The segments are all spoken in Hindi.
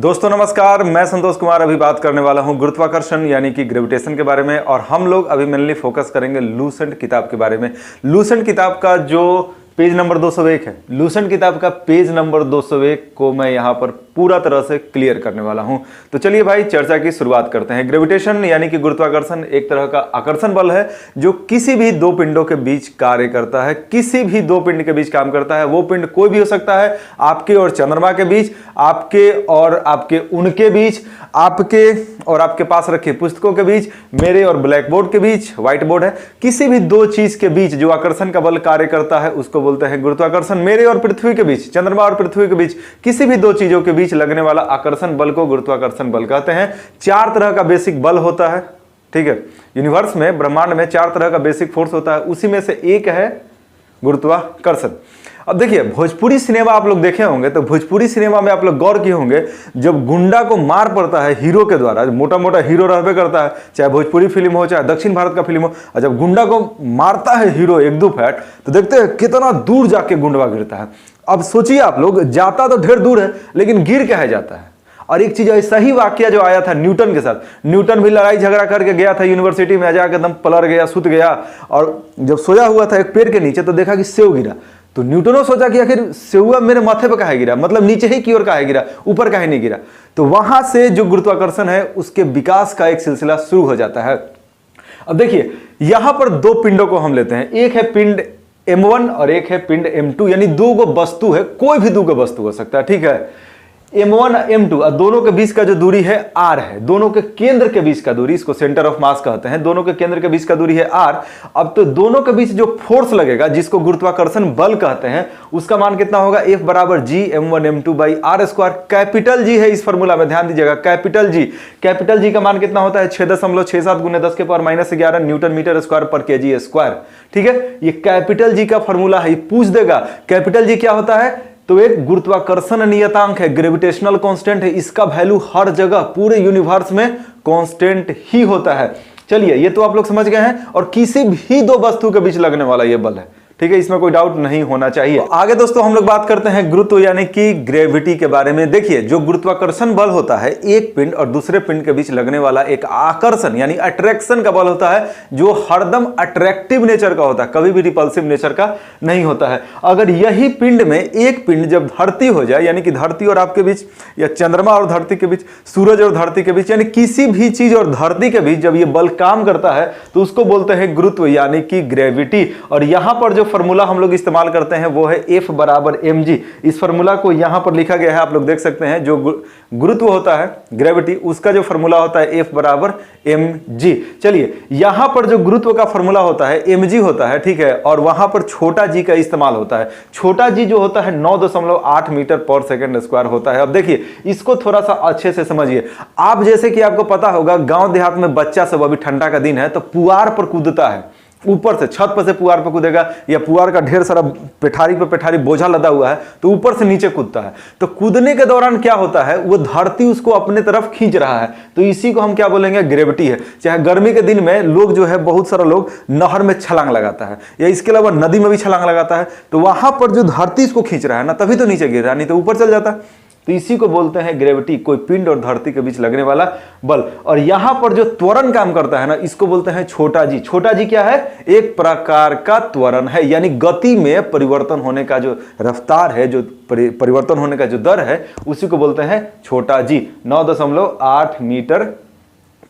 दोस्तों नमस्कार, मैं संतोष कुमार अभी बात करने वाला हूं गुरुत्वाकर्षण यानी कि ग्रेविटेशन के बारे में। और हम लोग अभी मेनली फोकस करेंगे लूसेंट किताब के बारे में। लूसेंट किताब का जो पेज नंबर 201 है, लूसेंट किताब का पेज नंबर 201 को मैं यहाँ पर पूरा तरह से क्लियर करने वाला हूँ। तो चलिए भाई चर्चा की शुरुआत करते हैं। ग्रेविटेशन यानी कि गुरुत्वाकर्षण एक तरह का आकर्षण बल है जो किसी भी दो पिंडों के बीच कार्य करता है। किसी भी दो पिंड के बीच काम करता है। वो पिंड कोई भी हो सकता है, आपके और चंद्रमा के बीच, आपके और आपके उनके बीच, आपके और आपके पास रखे पुस्तकों के बीच, मेरे और ब्लैक बोर्ड के बीच, व्हाइट बोर्ड है, किसी भी दो चीज के बीच जो आकर्षण का बल कार्य करता है उसको बोलते हैं गुरुत्वाकर्षण। मेरे और पृथ्वी के बीच, चंद्रमा और पृथ्वी के बीच, किसी भी दो चीजों के बीच लगने वाला आकर्षण बल को गुरुत्वाकर्षण बल कहते हैं। चार तरह का बेसिक बल होता है, ठीक है। यूनिवर्स में, ब्रह्मांड में चार तरह का बेसिक फोर्स होता है, उसी में से एक है गुरुत्वाकर्षण। अब देखिए भोजपुरी सिनेमा आप लोग देखे होंगे, तो भोजपुरी सिनेमा में आप लोग गौर किए होंगे, जब गुंडा को मार पड़ता है हीरो के द्वारा, मोटा मोटा हीरो रहबे करता है, चाहे भोजपुरी फिल्म हो चाहे दक्षिण भारत का फिल्म हो, और जब गुंडा को मारता है हीरो एक दो फैट, तो देखते हैं कितना दूर जाके गुंडा गिरता है। अब सोचिए आप लोग, जाता तो ढेर दूर है लेकिन गिर क्या है जाता है। और एक चीज ऐसा ही वाकया जो आया था न्यूटन के साथ। न्यूटन भी लड़ाई झगड़ा करके गया था यूनिवर्सिटी में, जाकर एकदम पलट गया, सुत गया, और जब सोया हुआ था एक पेड़ के नीचे तो देखा कि सेव गिरा। तो न्यूटनों सोचा कि आखिर सेवा मेरे माथे पे काहे गिरा, मतलब नीचे ही की ओर काहे गिरा, ऊपर काहे नहीं गिरा। तो वहां से जो गुरुत्वाकर्षण है उसके विकास का एक सिलसिला शुरू हो जाता है। अब देखिए यहां पर दो पिंडों को हम लेते हैं, एक है पिंड M1 और एक है पिंड M2, यानी दो गो वस्तु है, कोई भी दो गो वस्तु हो सकता है, ठीक है। M1 M2 और दोनों के बीच का जो दूरी है R है, दोनों के केंद्र के बीच का दूरी, इसको सेंटर ऑफ मास कहते हैं, दोनों के केंद्र के बीच का दूरी है R। अब तो दोनों के बीच जो फोर्स लगेगा जिसको गुरुत्वाकर्षण बल कहते हैं उसका मान कितना होगा, F बराबर G M1 M2 by R square. Capital G है इस फॉर्मूला में, ध्यान दीजिएगा, कैपिटल G का मान कितना होता है 6.67 गुने 10 के पावर -11 न्यूटन मीटर स्क्वायर पर केजी स्क्वायर, ठीक है। ये कैपिटल G का फॉर्मूला है, पूछ देगा कैपिटल G क्या होता है, तो एक गुरुत्वाकर्षण नियतांक है, ग्रेविटेशनल कांस्टेंट है। इसका वैल्यू हर जगह पूरे यूनिवर्स में कांस्टेंट ही होता है। चलिए ये तो आप लोग समझ गए हैं, और किसी भी दो वस्तु के बीच लगने वाला ये बल है, ठीक है, इसमें कोई डाउट नहीं होना चाहिए। तो आगे दोस्तों हम लोग बात करते हैं गुरुत्व यानी कि ग्रेविटी के बारे में। देखिए जो गुरुत्वाकर्षण बल होता है, एक पिंड और दूसरे पिंड के बीच लगने वाला एक आकर्षण यानी अट्रैक्शन का बल होता है, जो हरदम अट्रैक्टिव नेचर का होता है, कभी भी रिपल्सिव नेचर का नहीं होता है। अगर यही पिंड में एक पिंड जब धरती हो जाए, यानी कि धरती और आपके बीच, या चंद्रमा और धरती के बीच, सूरज और धरती के बीच, यानी किसी भी चीज और धरती के बीच जब ये बल काम करता है तो उसको बोलते हैं गुरुत्व यानी कि ग्रेविटी। और यहां पर जो फॉर्मूला हम लोग इस्तेमाल करते हैं वो है F बराबर mg। इस फॉर्मूला को यहां पर लिखा गया है, आप लोग देख सकते हैं। जो गुरुत्व होता है ग्रेविटी, उसका जो फॉर्मूला होता है F बराबर mg। चलिए यहां पर जो गुरुत्व का फॉर्मूला होता है mg होता है, ठीक है, और वहां पर छोटा g का इस्तेमाल होता है। छोटा g जो होता है 9.8 मीटर पर सेकंड स्क्वायर होता है। अब देखिए इसको थोड़ा सा अच्छे से समझिए। आप जैसे कि आपको पता होगा, गांव देहात में बच्चा सब, अभी ठंडा का दिन है तो पुआर पर कूदता है, ऊपर से छत पर से पुआर पर कूदेगा, या पुआर का ढेर सारा पेठारी पे पेठारी बोझा लदा हुआ है तो ऊपर से नीचे कूदता है। तो कूदने के दौरान क्या होता है, वो धरती उसको अपने तरफ खींच रहा है, तो इसी को हम क्या बोलेंगे, ग्रेविटी है। चाहे गर्मी के दिन में लोग जो है, बहुत सारा लोग नहर में छलांग लगाता है, या इसके अलावा नदी में भी छलांग लगाता है, तो वहां पर जो धरती इसको खींच रहा है ना, तभी तो नीचे गिर रहा है, नहीं तो ऊपर चल जाता। तो इसी को बोलते हैं ग्रेविटी, कोई पिंड और धरती के बीच लगने वाला बल। और यहां पर जो त्वरण काम करता है ना, इसको बोलते हैं छोटा जी। छोटा जी क्या है, एक प्रकार का त्वरण है, यानी गति में परिवर्तन होने का जो रफ्तार है, जो परिवर्तन होने का जो दर है, उसी को बोलते हैं छोटा जी। 9.8 मीटर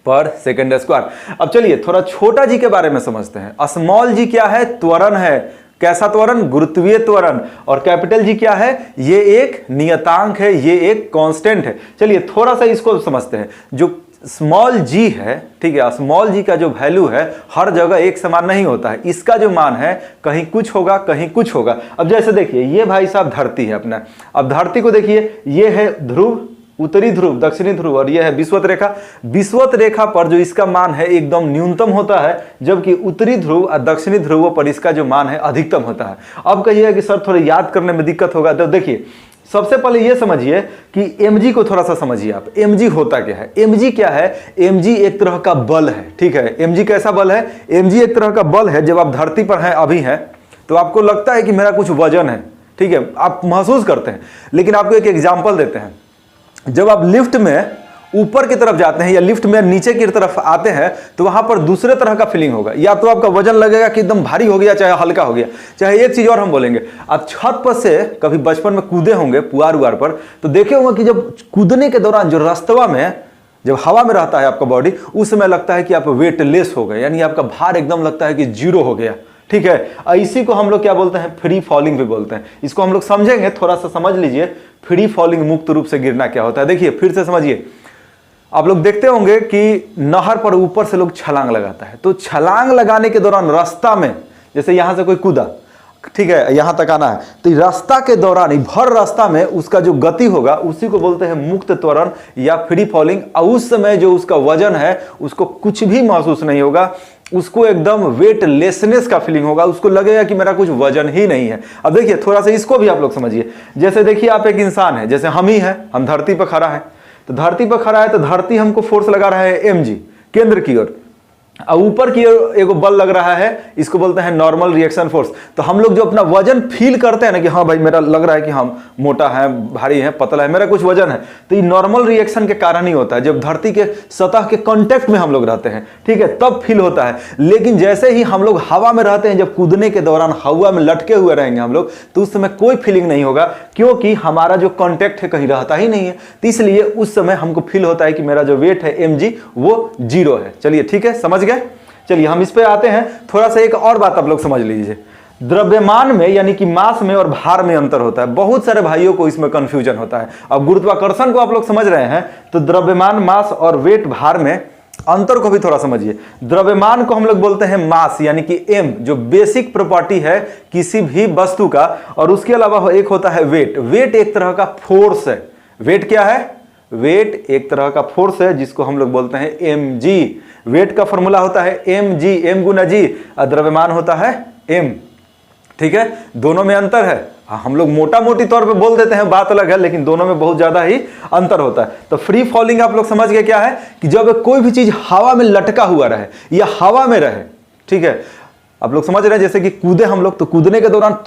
पर सेकंड स्क्वायर। अब चलिए थोड़ा छोटा जी के बारे में समझते हैं। स्मॉल जी क्या है, त्वरण है। कैसा त्वरण, गुरुत्वीय त्वरण। और कैपिटल जी क्या है, ये एक नियतांक है, ये एक कांस्टेंट है। चलिए थोड़ा सा इसको समझते हैं। जो स्मॉल जी है, ठीक है, स्मॉल जी का जो वैल्यू है हर जगह एक समान नहीं होता है। इसका जो मान है कहीं कुछ होगा, कहीं कुछ होगा। अब जैसे देखिए ये भाई साहब धरती है अपना, अब धरती को देखिए, ये है ध्रुव, उत्तरी ध्रुव, दक्षिणी ध्रुव, और यह है विषुवत रेखा। विषुवत रेखा पर जो इसका मान है एकदम न्यूनतम होता है, जबकि उत्तरी ध्रुव और दक्षिणी ध्रुव पर इसका जो मान है अधिकतम होता है। अब कहिए कि सर थोड़ा याद करने में दिक्कत होगा, तो देखिए सबसे पहले ये समझिए कि mg को थोड़ा सा समझिए आप। mg होता क्या है, mg क्या है, mg एक तरह का बल है, ठीक है। mg कैसा बल है, mg एक तरह का बल है। जब आप धरती पर हैं, अभी हैं, तो आपको लगता है कि मेरा कुछ वजन है, ठीक है, आप महसूस करते हैं। लेकिन आपको एक एग्जाम्पल देते हैं। जब आप लिफ्ट में ऊपर की तरफ जाते हैं या लिफ्ट में नीचे की तरफ आते हैं तो वहां पर दूसरे तरह का फीलिंग होगा। या तो आपका वजन लगेगा कि एकदम भारी हो गया, चाहे हल्का हो गया। चाहे एक चीज और हम बोलेंगे, आप छत पर से कभी बचपन में कूदे होंगे पुआर उआर पर, तो देखे होंगे कि जब कूदने के दौरान जो रास्तवा में जब हवा में रहता है आपका बॉडी, उस समय लगता है कि आप वेटलेस हो गए, यानी आपका भार एकदम लगता है कि जीरो हो गया। ठीक है, इसी को हम लोग क्या बोलते हैं, फ्री फॉलिंग भी बोलते हैं। इसको हम लोग समझेंगे, थोड़ा सा समझ लीजिए फ्री फॉलिंग, मुक्त रूप से गिरना क्या होता है। देखिए फिर से समझिए, आप लोग देखते होंगे कि नहर पर ऊपर से लोग छलांग लगाता है, तो छलांग लगाने के दौरान रास्ता में, जैसे यहां से कोई कूदा, ठीक है, यहां तक आना है, तो रास्ता के दौरान भर रास्ता में उसका जो गति होगा उसी को बोलते हैं मुक्त त्वरण या फ्री फॉलिंग। और उस समय जो उसका वजन है उसको कुछ भी महसूस नहीं होगा, उसको एकदम वेटलेसनेस का फीलिंग होगा, उसको लगेगा कि मेरा कुछ वजन ही नहीं है। अब देखिए थोड़ा सा इसको भी आप लोग समझिए। जैसे देखिए आप एक इंसान है, जैसे हम ही हैं, हम धरती पर खड़ा है, तो धरती पर खड़ा है तो धरती हमको फोर्स लगा रहा है mg केंद्र की ओर, और ऊपर की ओर एक बल लग रहा है, इसको बोलते हैं नॉर्मल रिएक्शन फोर्स। तो हम लोग जो अपना वजन फील करते हैं ना कि हाँ भाई मेरा लग रहा है कि हम मोटा है, भारी है, पतला है, मेरा कुछ वजन है, तो ये नॉर्मल रिएक्शन के कारण ही होता है। जब धरती के सतह के कांटेक्ट में हम लोग रहते हैं, ठीक है, तब फील होता है। लेकिन जैसे ही हम लोग हवा में रहते हैं, जब कूदने के दौरान हवा में लटके हुए रहेंगे हम लोग, तो उस समय कोई फीलिंग नहीं होगा, क्योंकि हमारा जो कांटेक्ट है कहीं रहता ही नहीं है। तो इसलिए उस समय हमको फील होता है कि मेरा जो वेट है mg वो जीरो है। चलिए ठीक है, समझ गए। चलिए हम इस पे आते हैं। थोड़ा सा एक और बात आप लोग समझ लीजिए, द्रव्यमान में यानी कि मास में और भार में अंतर होता है। बहुत सारे भाइयों को इसमें कंफ्यूजन होता है। अब गुरुत्वाकर्षण को आप लोग समझ रहे हैं, तो द्रव्यमान, मास और वेट, भार में अंतर को भी थोड़ा समझिए। द्रव्यमान को हम लोग बोलते हैं मास यानी कि m, जो बेसिक प्रॉपर्टी है किसी भी वस्तु का, और उसके अलावा एक होता है वेट। वेट एक तरह का फोर्स है। वेट क्या है? वेट एक तरह का फोर्स है जिसको हम लोग बोलते हैं mg। वेट का फॉर्मूला होता है mg, m गुना g, और द्रव्यमान होता है m। ठीक है, दोनों में अंतर है। हम लोग मोटा मोटी तौर पे बोल देते हैं, बात अलग है, लेकिन दोनों में बहुत ज्यादा ही अंतर होता है। तो फ्री फॉलिंग आप लोग समझ गए क्या है, कि जब कोई भी चीज हवा में लटका हुआ रहे या हवा में रहे, ठीक है, आप लोग समझ रहे हैं, जैसे कि कूदे हम लोग, तो कूदने के दौरान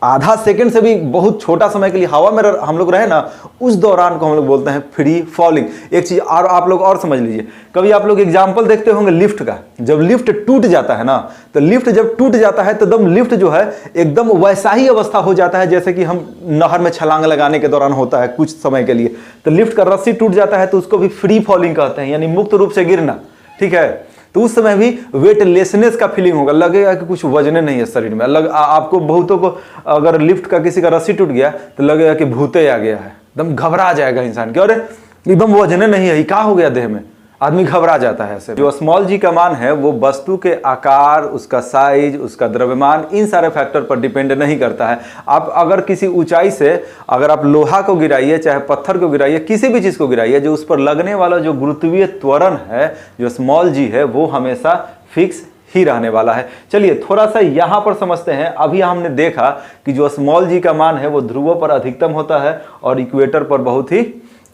आधा सेकंड से भी बहुत छोटा समय के लिए हवा में हम लोग रहे ना, उस दौरान को हम लोग बोलते हैं फ्री फॉलिंग। एक चीज और आप लोग और समझ लीजिए, कभी आप लोग एग्जांपल देखते होंगे लिफ्ट का। जब लिफ्ट टूट जाता है ना, तो लिफ्ट जब टूट जाता है तो एकदम लिफ्ट जो है एकदम वैसा ही अवस्था हो जाता है जैसे कि हम नहर में छलांग लगाने के दौरान होता है कुछ समय के लिए। तो लिफ्ट का रस्सी टूट जाता है तो उसको भी फ्री फॉलिंग कहते हैं, यानी मुक्त रूप से गिरना। ठीक है, तो उस समय भी वेटलेसनेस का फीलिंग होगा, लगेगा कि कुछ वजन नहीं है शरीर में। आपको बहुतों को अगर लिफ्ट का किसी का रस्सी टूट गया तो लगेगा कि भूते आ गया है, एकदम घबरा जाएगा इंसान कि अरे एकदम वजन नहीं है, क्या हो गया देह में, आदमी घबरा जाता है ऐसे। जो स्मॉल जी का मान है वो वस्तु के आकार, उसका साइज, उसका द्रव्यमान, इन सारे फैक्टर पर डिपेंड नहीं करता है। आप अगर किसी ऊंचाई से अगर आप लोहा को गिराइए, चाहे पत्थर को गिराइए, किसी भी चीज को गिराइए, जो उस पर लगने वाला जो गुरुत्वीय त्वरण है, जो स्मॉल जी है, वो हमेशा फिक्स ही रहने वाला है। चलिए थोड़ा सा यहां पर समझते हैं। अभी हमने देखा कि जो स्मॉल जी का मान है वो ध्रुवों पर अधिकतम होता है और इक्वेटर पर बहुत ही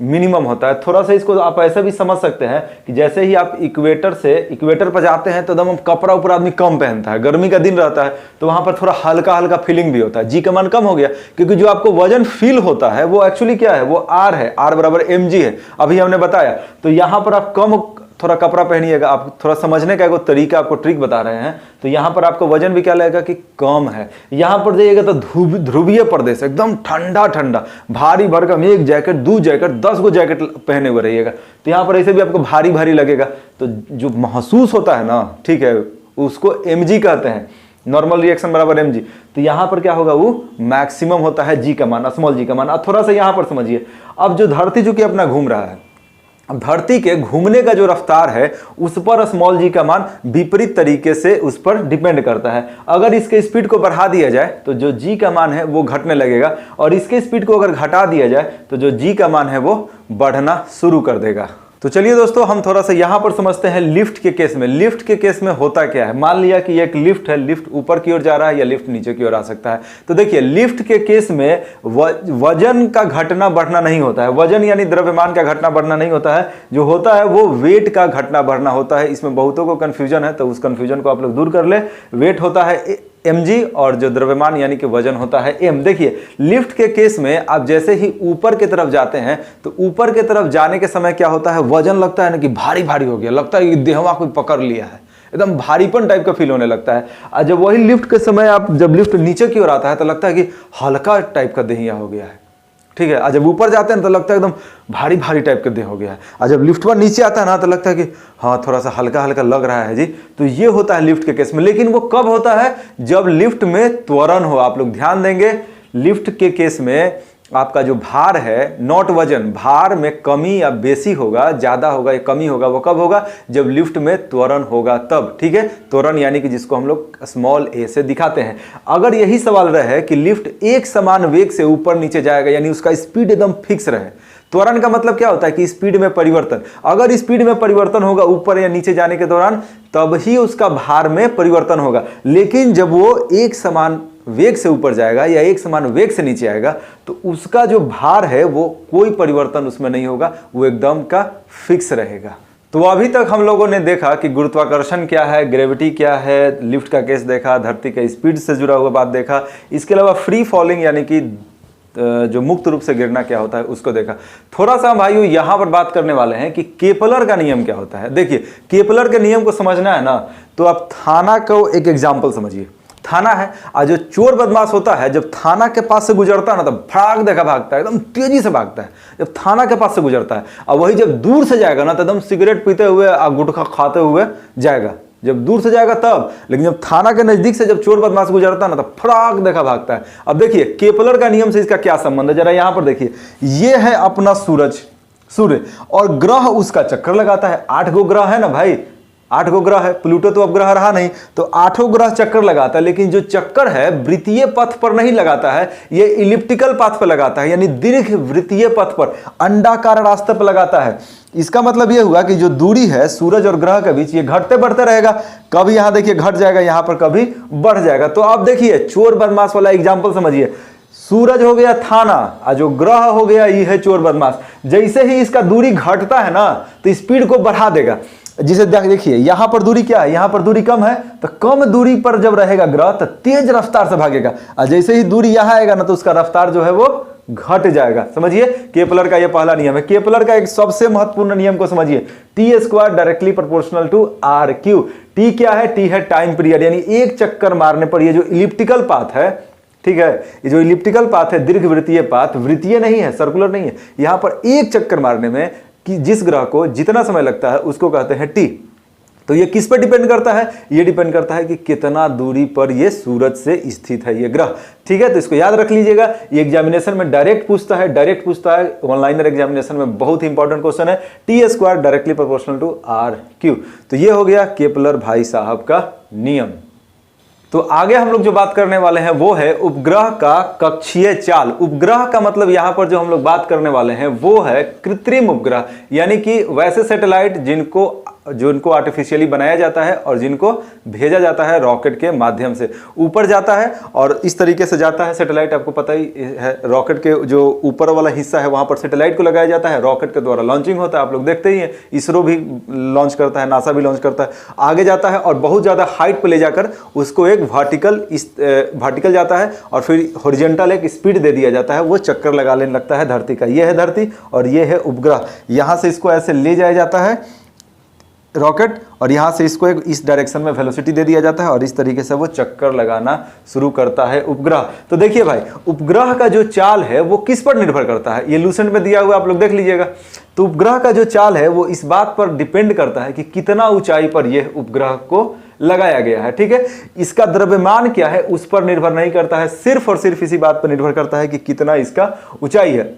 मिनिमम होता है। थोड़ा सा इसको आप ऐसे भी समझ सकते हैं कि जैसे ही आप इक्वेटर से इक्वेटर पर जाते हैं तो एकदम कपड़ा ऊपर आदमी कम पहनता है, गर्मी का दिन रहता है तो वहां पर थोड़ा हल्का हल्का फीलिंग भी होता है, जी का मान कम हो गया, क्योंकि जो आपको वजन फील होता है वो एक्चुअली क्या है, वो आर है, आर बराबर mg है, अभी हमने बताया। तो यहां पर आप कम थोड़ा कपड़ा पहनिएगा, आप थोड़ा समझने का एक तरीका आपको ट्रिक बता रहे हैं। तो यहाँ पर आपका वजन भी क्या लगेगा कि कम है। यहाँ पर जाइएगा तो ध्रुवीय प्रदेश एकदम ठंडा ठंडा, भारी भरकम, एक जैकेट, 2 जैकेट, 10 गो जैकेट पहने हुए रहिएगा, तो यहाँ पर ऐसे भी आपको भारी भारी लगेगा। तो जो महसूस होता है ना, ठीक है, उसको mg कहते हैं, नॉर्मल रिएक्शन बराबर mg। तो यहाँ पर क्या होगा, वो मैक्सिमम होता है जी का मान, स्मॉल जी का मान। थोड़ा सा यहाँ पर समझिए, अब जो धरती जो कि अपना घूम रहा है, अब धरती के घूमने का जो रफ्तार है उस पर स्मॉल जी का मान विपरीत तरीके से उस पर डिपेंड करता है। अगर इसके स्पीड को बढ़ा दिया जाए तो जो जी का मान है वो घटने लगेगा, और इसके स्पीड को अगर घटा दिया जाए तो जो जी का मान है वो बढ़ना शुरू कर देगा। तो चलिए दोस्तों, हम थोड़ा सा यहाँ पर समझते हैं लिफ्ट के केस में। लिफ्ट के केस में होता क्या है, मान लिया कि एक लिफ्ट है, लिफ्ट ऊपर की ओर जा रहा है या लिफ्ट नीचे की ओर आ सकता है। तो देखिए लिफ्ट के केस में वजन का घटना बढ़ना नहीं होता है, वजन यानी द्रव्यमान का घटना बढ़ना नहीं होता है, जो होता है वो वेट का घटना बढ़ना होता है। इसमें बहुतों को कंफ्यूजन है, तो उस कंफ्यूजन को आप लोग दूर कर ले। वेट होता है mg और जो द्रव्यमान यानी कि वजन होता है m। देखिए लिफ्ट के केस में आप जैसे ही ऊपर की तरफ जाते हैं तो ऊपर की तरफ जाने के समय क्या होता है, वजन लगता है ना कि भारी भारी हो गया, लगता है कि देहवा कोई पकड़ लिया है, एकदम भारीपन टाइप का फील होने लगता है। और जब वही लिफ्ट के समय आप जब लिफ्ट नीचे की ओर आता है तो लगता है कि हल्का टाइप का देहिया हो गया है, ठीक है। और जब ऊपर जाते हैं तो लगता है एकदम भारी भारी टाइप का देह हो गया है। और जब लिफ्ट पर नीचे आता है ना तो लगता है कि हाँ थोड़ा सा हल्का हल्का लग रहा है जी। तो ये होता है लिफ्ट के केस में। लेकिन वो कब होता है, जब लिफ्ट में त्वरण हो। आप लोग ध्यान देंगे, लिफ्ट के केस में आपका जो भार है, नॉट वजन, भार में कमी या बेसी होगा, ज्यादा होगा या कमी होगा, वो कब होगा, जब लिफ्ट में त्वरण होगा तब, ठीक है। त्वरण यानी कि जिसको हम लोग स्मॉल a से दिखाते हैं। अगर यही सवाल रहे कि लिफ्ट एक समान वेग से ऊपर नीचे जाएगा यानी उसका स्पीड एकदम फिक्स रहे, त्वरण का मतलब क्या होता है कि स्पीड में परिवर्तन। अगर स्पीड में परिवर्तन होगा ऊपर या नीचे जाने के दौरान तब ही उसका भार में परिवर्तन होगा। लेकिन जब वो एक समान वेग से ऊपर जाएगा या एक समान वेग से नीचे आएगा तो उसका जो भार है वो कोई परिवर्तन उसमें नहीं होगा, वो एकदम का फिक्स रहेगा। तो अभी तक हम लोगों ने देखा कि गुरुत्वाकर्षण क्या है, ग्रेविटी क्या है, लिफ्ट का केस देखा, धरती के स्पीड से जुड़ा हुआ बात देखा, इसके अलावा फ्री फॉलिंग यानी कि जो मुक्त रूप से गिरना क्या होता है उसको देखा। थोड़ा सा भाइयों यहां पर बात करने वाले हैं कि केपलर का नियम क्या होता है। देखिए केपलर के नियम को समझना है ना तो आप थाना को एक एग्जाम्पल समझिए। थाना है और जो चोर बदमाश होता है जब थाना के पास से गुजरता है ना तो भाग देखा भागता है, एकदम तेजी से भागता है जब थाना के पास से गुजरता है। और वही जब दूर से जाएगा ना तो एकदम सिगरेट पीते हुए और गुटखा खाते हुए जाएगा, जब दूर से जाएगा तब। लेकिन जब थाना के नजदीक से जब चोर बदमाश गुजरता है ना तो फटाक देखा भागता है। अब देखिए केपलर का नियम से इसका क्या संबंध है, जरा यहां पर देखिए। ये है अपना सूर्य और ग्रह उसका चक्कर लगाता है। 8 गो ग्रह है ना भाई, 8 गो ग्रह है, प्लूटो तो अब ग्रह रहा नहीं, तो 8 ग्रह चक्कर लगाता है। लेकिन जो चक्कर है वृत्तीय पथ पर नहीं लगाता है, ये इलिप्टिकल पथ पर लगाता है, यानी दीर्घ वृत्तीय पथ पर, अंडाकार रास्ते पर लगाता है। इसका मतलब यह हुआ कि जो दूरी है सूरज और ग्रह के बीच ये घटते बढ़ते रहेगा, कभी यहां देखिए घट जाएगा, यहां पर कभी बढ़ जाएगा। तो आप देखिए चोर बदमाश वाला एग्जाम्पल समझिए। सूरज हो गया थाना और जो ग्रह हो गया ये है चोर बदमाश। जैसे ही इसका दूरी घटता है ना तो स्पीड को बढ़ा देगा। जिसे देखिए यहां पर दूरी क्या है, यहां पर दूरी कम है तो कम दूरी पर जब रहेगा ग्रह तो तेज रफ्तार से भागेगा, और जैसे ही दूरी यहां आएगा ना तो उसका रफ्तार जो है वो घट जाएगा। समझिए केपलर का ये पहला नियम है। केपलर का एक सबसे महत्वपूर्ण नियम को समझिए, T² directly proportional to RQ। T क्या है, टी है टाइम पीरियड, यानी एक चक्कर मारने पर ये जो इलिप्टिकल पाथ है, ठीक है, ये जो इलिप्टिकल पाथ है दीर्घवृत्तीय पाथ, वृत्तीय नहीं है, सर्कुलर नहीं है, यहां पर एक चक्कर मारने में कि जिस ग्रह को जितना समय लगता है उसको कहते हैं टी। तो ये किस पर डिपेंड करता है, ये डिपेंड करता है कि कितना दूरी पर ये सूरज से स्थित है ये ग्रह, ठीक है। तो इसको याद रख लीजिएगा, ये एग्जामिनेशन में डायरेक्ट पूछता है, ऑनलाइन एग्जामिनेशन में बहुत ही इंपॉर्टेंट क्वेश्चन है। T² directly proportional to RQ। तो ये हो गया केपलर भाई साहब का नियम। तो आगे हम लोग जो बात करने वाले हैं वो है उपग्रह का कक्षीय चाल। उपग्रह का मतलब यहां पर जो हम लोग बात करने वाले हैं वो है कृत्रिम उपग्रह, यानी कि वैसे सैटेलाइट जिनको आर्टिफिशियली बनाया जाता है और जिनको भेजा जाता है रॉकेट के माध्यम से। ऊपर जाता है और इस तरीके से जाता है सैटेलाइट, आपको पता ही है। रॉकेट के जो ऊपर वाला हिस्सा है वहां पर सैटेलाइट को लगाया जाता है, रॉकेट के द्वारा लॉन्चिंग होता है, आप लोग देखते ही हैं। इसरो भी लॉन्च करता है, नासा भी लॉन्च करता है। आगे जाता है और बहुत ज़्यादा हाइट पर ले जाकर उसको एक वर्टिकल जाता है और फिर हॉरिजॉन्टल एक स्पीड दे दिया जाता है, वो चक्कर लगाने लगता है धरती का। ये है धरती और ये है उपग्रह। यहाँ से इसको ऐसे ले जाया जाता है रॉकेट और यहाँ से इसको एक इस डायरेक्शन में वेलोसिटी दे दिया जाता है और इस तरीके से वो चक्कर लगाना शुरू करता है उपग्रह। तो देखिए भाई उपग्रह का जो चाल है वो किस पर निर्भर करता है, ये लूसेंट में दिया हुआ आप लोग देख लीजिएगा। तो उपग्रह का जो चाल है वो इस बात पर डिपेंड करता है कि कितना ऊंचाई पर यह उपग्रह को लगाया गया है, ठीक है। इसका द्रव्यमान क्या है उस पर निर्भर नहीं करता है, सिर्फ और सिर्फ इसी बात पर निर्भर करता है कि कितना इसका ऊंचाई है।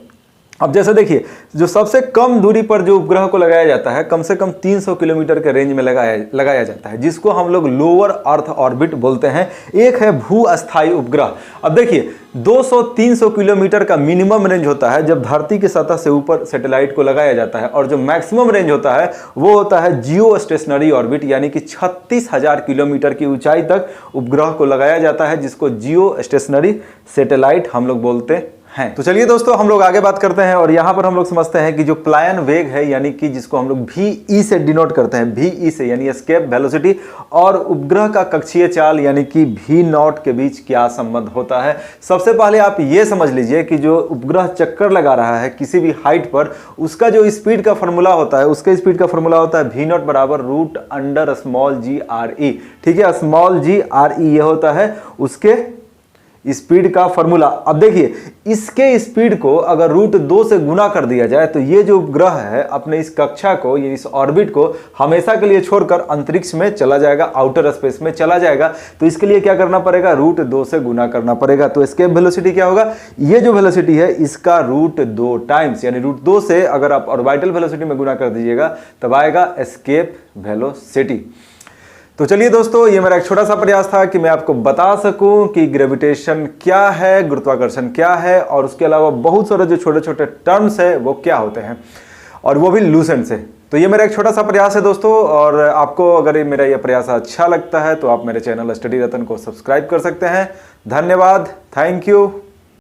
अब जैसे देखिए जो सबसे कम दूरी पर जो उपग्रह को लगाया जाता है कम से कम 300 किलोमीटर के रेंज में लगाया जाता है, जिसको हम लोग लोअर अर्थ ऑर्बिट बोलते हैं। एक है भू अस्थायी उपग्रह। अब देखिए 200-300 किलोमीटर का मिनिमम रेंज होता है जब धरती की सतह से ऊपर सैटेलाइट को लगाया जाता है, और जो मैक्सिमम रेंज होता है वो होता है जियो स्टेशनरी ऑर्बिट, यानी कि 36,000 किलोमीटर की ऊंचाई तक उपग्रह को लगाया जाता है, जिसको जियो स्टेशनरी सैटेलाइट हम लोग बोलते हैं। तो चलिए दोस्तों हम लोग आगे बात करते हैं और यहाँ पर हम लोग समझते हैं कि जो प्लायन वेग है यानी कि जिसको हम लोग VE से डिनोट करते हैं, VE से यानी एस्केप वेलोसिटी और उपग्रह का कक्षीय चाल यानी कि V0 के बीच क्या संबंध होता है। सबसे पहले आप ये समझ लीजिए कि जो उपग्रह चक्कर लगा रहा है किसी भी हाइट पर, उसका जो स्पीड का फॉर्मूला होता है, उसके स्पीड का फॉर्मूला होता है V0 बराबर √g/e। ठीक है, g/e ये होता है उसके स्पीड का फॉर्मूला। अब देखिए इसके स्पीड को अगर √2 से गुना कर दिया जाए तो ये जो उपग्रह है अपने इस कक्षा को, इस ऑर्बिट को हमेशा के लिए छोड़कर अंतरिक्ष में चला जाएगा, आउटर स्पेस में चला जाएगा। तो इसके लिए क्या करना पड़ेगा, √2 से गुना करना पड़ेगा। तो एस्केप वेलोसिटी क्या होगा, ये जो वेलोसिटी है इसका √2 टाइम्स, यानी √2 से अगर आप ऑर्बिटल वेलोसिटी में गुना कर दीजिएगा तब आएगा एस्केप वेलोसिटी। तो चलिए दोस्तों, ये मेरा एक छोटा सा प्रयास था कि मैं आपको बता सकूं कि ग्रेविटेशन क्या है, गुरुत्वाकर्षण क्या है, और उसके अलावा बहुत सारे जो छोटे छोटे टर्म्स है वो क्या होते हैं, और वो भी लूसेंट से। तो ये मेरा एक छोटा सा प्रयास है दोस्तों, और आपको अगर मेरा ये प्रयास अच्छा लगता है तो आप मेरे चैनल स्टडी रतन को सब्सक्राइब कर सकते हैं। धन्यवाद, थैंक यू।